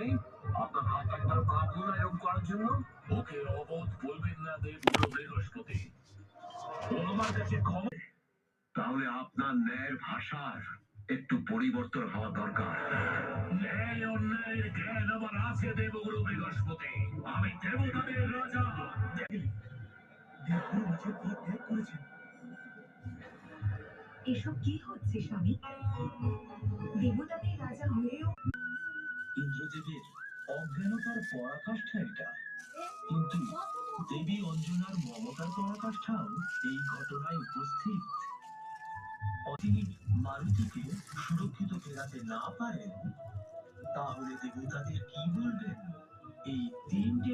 আপনি আপনার হাত একবার কাঁপুন এরকম করার জন্য। ওকে অবোধ বলবেন না দেবগুরু বৃহস্পতি। ও আমার কাছে ক্ষমা। তাহলে আপনার ন্যায়ের ভাষার একটু পরিবর্তন হওয়া দরকার। ন্যায় অন্যায়ের জ্ঞান আমার আছে দেবগুরু বৃহস্পতি। আমি দেবতাদের রাজা। দেবগুরু নিজের পথ ত্যাগ করেছেন। এসব কি হচ্ছে স্বামী? দেবতাদের রাজা হয়েও ইন্দ্রদেবের অজ্ঞানতার পরাকাষ্ঠা এটা, কিন্তু দেবী অঞ্জনার মমতার পরাকাষ্ঠাও এই ঘটনায় উপস্থিত। তিনি মারুতিকে সুরক্ষিত ফেরাতে না পারেন, তাহলে দেবতাদের কি বলবেন? এই তিনটে